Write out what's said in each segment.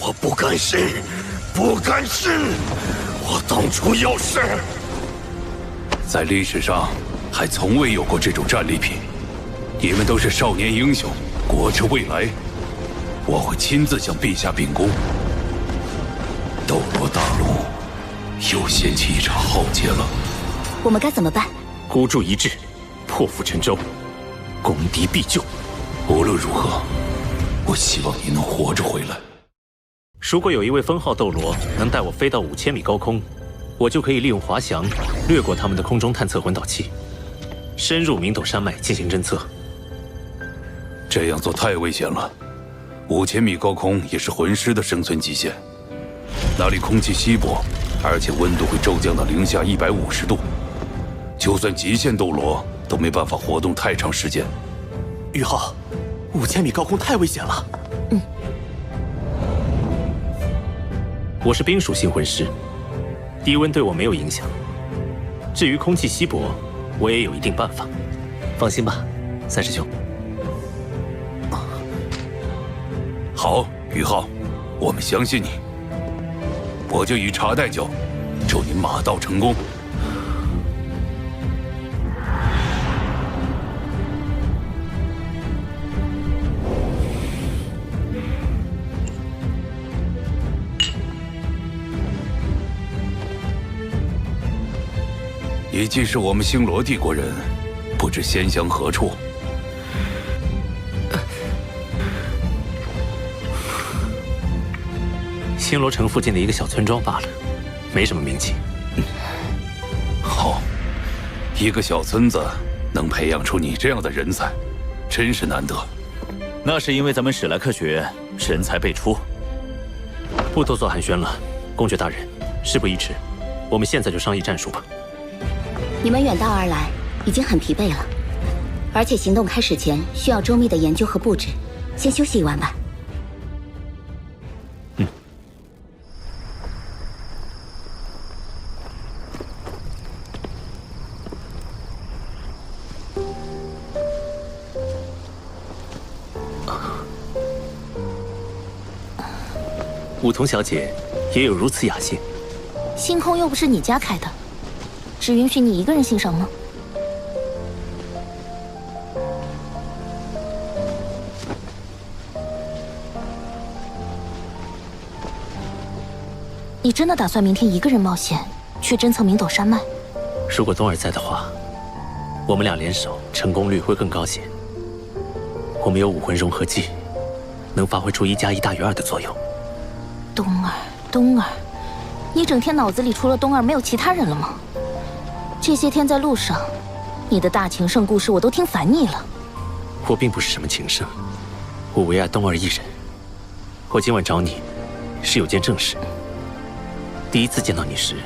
我不敢信，不敢信！我当初要是……在历史上，还从未有过这种战利品。你们都是少年英雄，国之未来，我会亲自向陛下秉公。斗罗大陆又掀起一场浩劫了。我们该怎么办？孤注一掷，破釜沉舟，攻敌必救。无论如何，我希望你能活着回来。如果有一位封号斗罗能带我飞到5000米高空，我就可以利用滑翔掠过他们的空中探测魂导器，深入明斗山脉进行侦测。这样做太危险了，5000米高空也是魂师的生存极限，那里空气稀薄，而且温度会骤降到零下150度，就算极限斗罗都没办法活动太长时间。宇浩，5000米高空太危险了。我是冰属性魂师，低温对我没有影响。至于空气稀薄，我也有一定办法。放心吧，三师兄。好，宇浩，我们相信你。我就以茶代酒，祝你马到成功。你既是我们星罗帝国人，不知仙乡何处？星罗城附近的一个小村庄罢了，没什么名气。好，一个小村子能培养出你这样的人才，真是难得。那是因为咱们史莱克学院人才辈出。不多做寒暄了，公爵大人，事不宜迟，我们现在就商议战术吧。你们远道而来，已经很疲惫了，而且行动开始前需要周密的研究和布置，先休息一晚吧。梧桐小姐也有如此雅兴。星空又不是你家开的，只允许你一个人欣赏吗？你真的打算明天一个人冒险去侦测明斗山脉？如果东儿在的话，我们俩联手，成功率会更高些。我们有武魂融合技，能发挥出1+1大于2的作用。东儿，你整天脑子里除了东儿没有其他人了吗？这些天在路上，你的大情圣故事我都听烦腻了。我并不是什么情圣，我唯爱东儿一人。我今晚找你，是有件正事。第一次见到你时，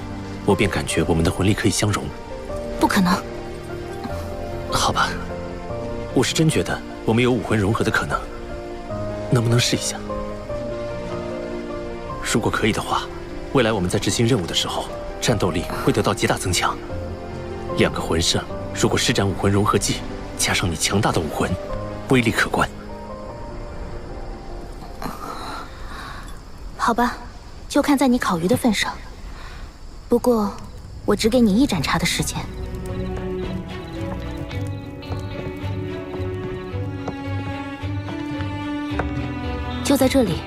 我便感觉我们的魂力可以相融。不可能。好吧，我是真觉得我们有武魂融合的可能，能不能试一下？如果可以的话，未来我们在执行任务的时候，战斗力会得到极大增强。2个魂圣如果施展武魂融合技，加上你强大的武魂，威力可观。好吧，就看在你烤鱼的份上。不过，我只给你1盏茶的时间。就在这里，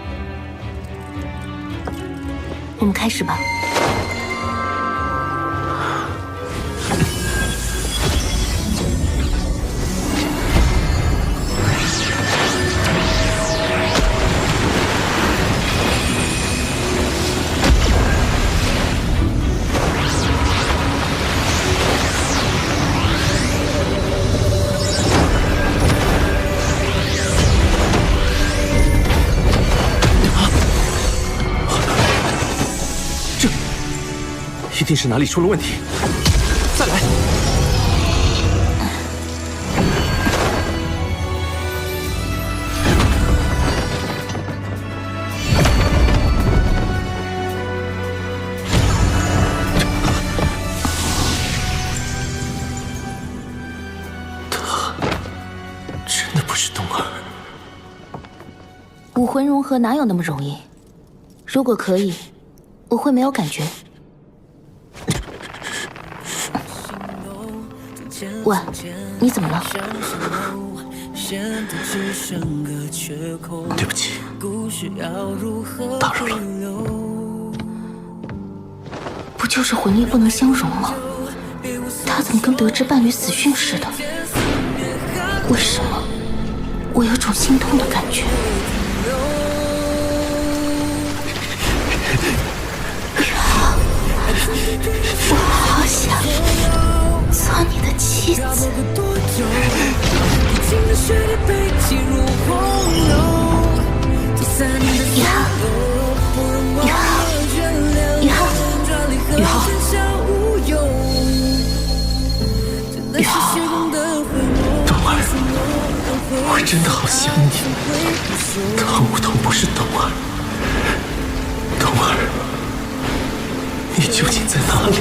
我们开始吧。一定是哪里出了问题，再来。他真的不是东儿。武魂融合哪有那么容易？如果可以，我会没有感觉。喂，你怎么了？对不起，打扰了。不就是魂力不能相容吗？他怎么跟得知伴侣死讯似的？为什么我有种心痛的感觉？我好想做你的妻子。宇浩，宇浩，宇浩，宇浩，宇浩，冬儿，我真的好想你。唐舞桐不是冬儿，冬儿，你究竟在哪里？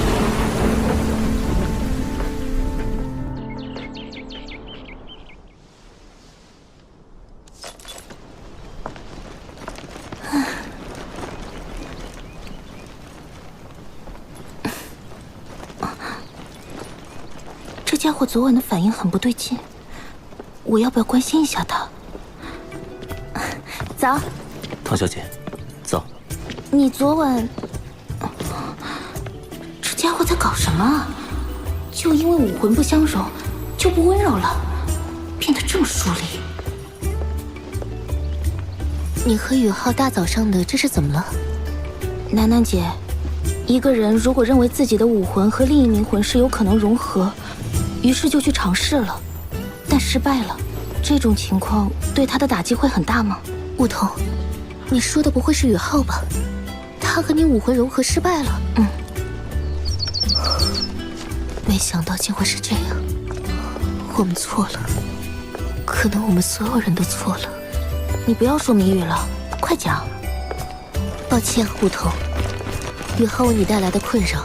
这家伙昨晚的反应很不对劲，我要不要关心一下他？早，唐小姐，走。你昨晚，这家伙在搞什么啊？就因为武魂不相容，就不温柔了，变得这么疏离。你和宇浩大早上的，这是怎么了？楠楠姐，一个人如果认为自己的武魂和另一名魂师有可能融合，于是就去尝试了，但失败了。这种情况对他的打击会很大吗？梧桐，你说的不会是宇浩吧？他和你武魂融合失败了。没想到竟会是这样，我们错了，可能我们所有人都错了。你不要说谜语了，快讲。抱歉，梧桐，宇浩为你带来的困扰，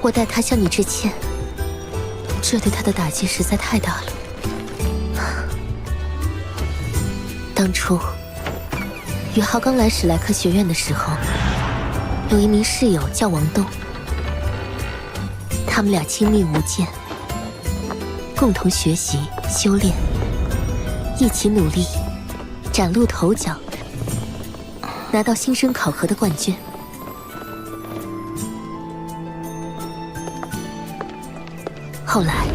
我代他向你致歉。这对他的打击实在太大了。当初宇浩刚来史莱克学院的时候，有一名室友叫王东，他们俩亲密无间，共同学习修炼，一起努力，崭露头角，拿到新生考核的冠军。后来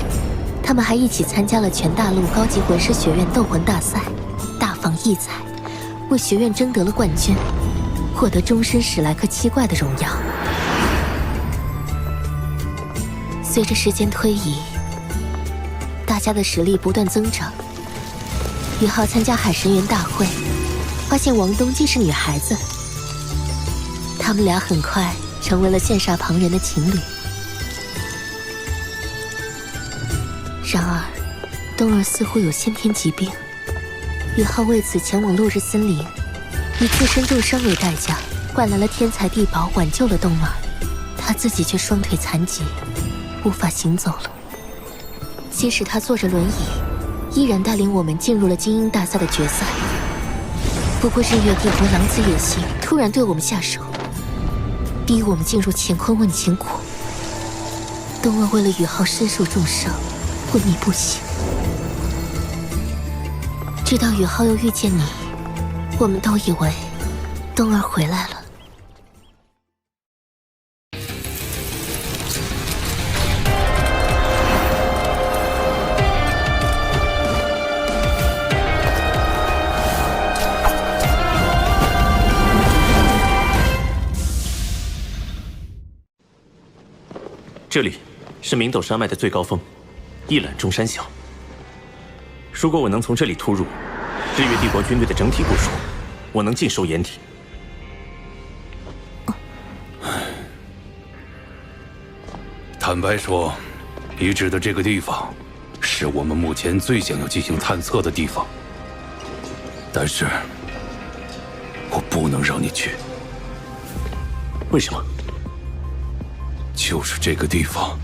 他们还一起参加了全大陆高级魂师学院斗魂大赛，大放异彩，为学院争得了冠军，获得终身史莱克七怪的荣耀。随着时间推移，大家的实力不断增长。宇浩参加海神园大会，发现王东竟是女孩子，他们俩很快成为了羡煞旁人的情侣。然而，冬儿似乎有先天疾病，宇浩为此前往落日森林，以自身重伤为代价，换来了天才地宝，挽救了冬儿。他自己却双腿残疾，无法行走了。即使他坐着轮椅，依然带领我们进入了精英大赛的决赛。不过日月帝国狼子野心突然对我们下手，逼我们进入乾坤问情谷。冬儿为了宇浩身受重伤，昏迷不醒。直到宇浩又遇见你，我们都以为冬儿回来了。这里是明斗山脉的最高峰，一览众山小。如果我能从这里突入，日月帝国军队的整体部署，我能尽收眼底。坦白说，你指的这个地方，是我们目前最想要进行探测的地方。但是，我不能让你去。为什么？就是这个地方，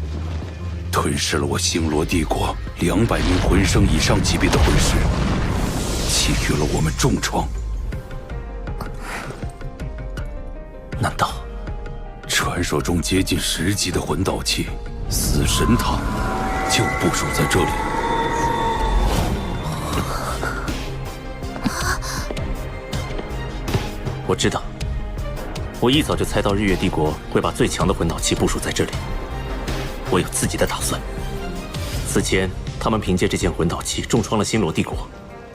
吞噬了我星罗帝国200名魂圣以上级别的魂师，给予了我们重创。难道传说中接近10级的魂导器死神塔就部署在这里？我知道，我一早就猜到日月帝国会把最强的魂导器部署在这里。我有自己的打算。此前他们凭借这件魂导器重创了星罗帝国，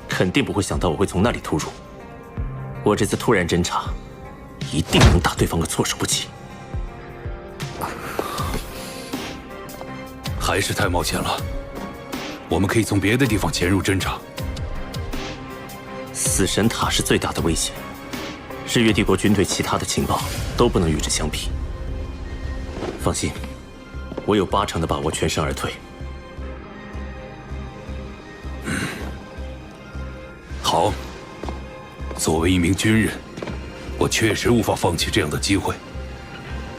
肯定不会想到我会从那里突入。我这次突然侦查，一定能打对方个措手不及。还是太冒险了，我们可以从别的地方潜入侦查。死神塔是最大的威胁，日月帝国军队其他的情报都不能与之相比。放心，我有80%的把握全身而退。好，作为一名军人，我确实无法放弃这样的机会，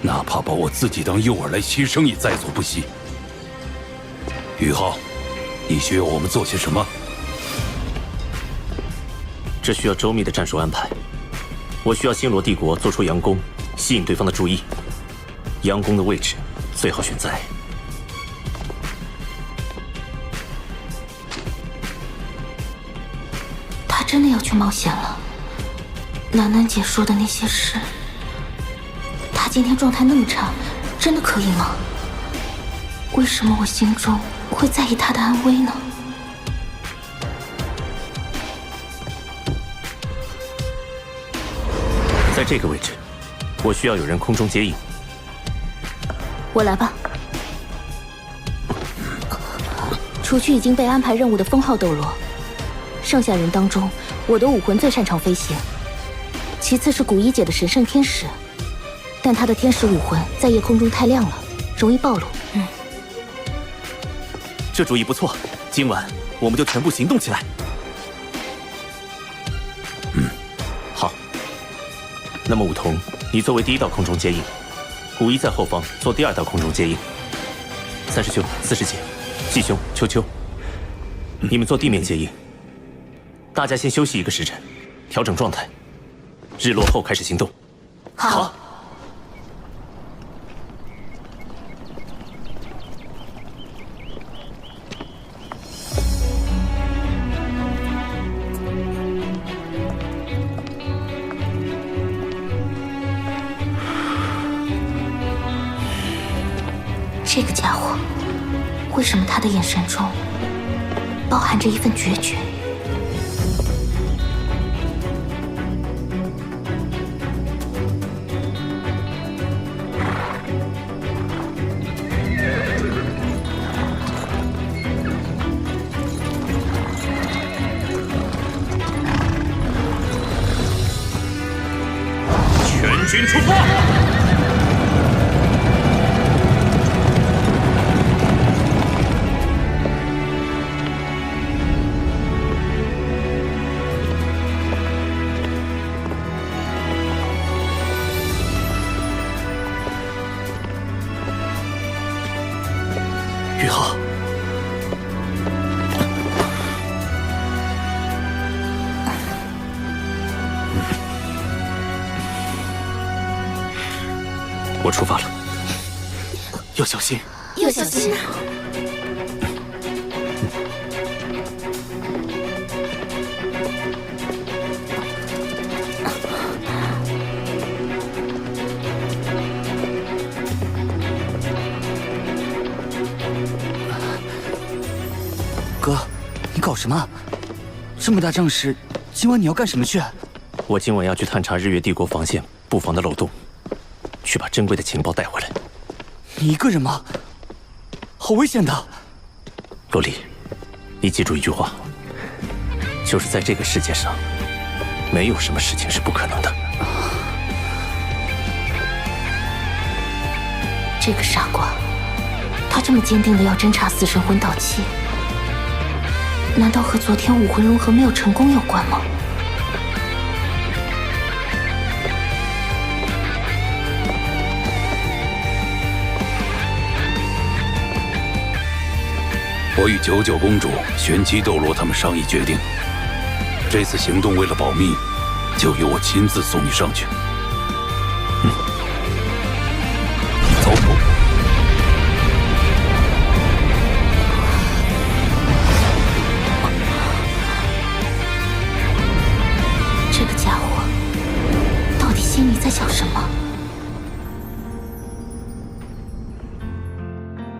哪怕把我自己当诱饵来牺牲也在所不惜。宇浩，你需要我们做些什么？这需要周密的战术安排。我需要星罗帝国做出佯攻，吸引对方的注意。佯攻的位置最好选在……他真的要去冒险了？楠楠姐说的那些事，他今天状态那么差，真的可以吗？为什么我心中会在意他的安危呢？在这个位置，我需要有人空中接应。我来吧。除去已经被安排任务的封号斗罗，剩下人当中，我的武魂最擅长飞行，其次是古一姐的神圣天使，但她的天使武魂在夜空中太亮了，容易暴露。这主意不错，今晚我们就全部行动起来。好。那么武桐，你作为第1道空中接应，古一在后方做第2道空中接应。三师兄、四师姐、季兄、秋秋，你们做地面接应。大家先休息1个时辰，调整状态。日落后开始行动。好。这个家伙，为什么他的眼神中包含着一份决绝？全军出发！宇浩，我出发了，要小心。要小心啊！哥，你搞什么？这么大仗势，今晚你要干什么去？我今晚要去探查日月帝国防线布防的漏洞，去把珍贵的情报带回来。你一个人吗？好危险的！洛丽，你记住一句话，就是在这个世界上，没有什么事情是不可能的。这个傻瓜，他这么坚定的要侦查死神魂导器，难道和昨天武魂融合没有成功有关吗？我与99公主、玄机斗罗他们商议决定，这次行动为了保密，就由我亲自送你上去。心里在想什么。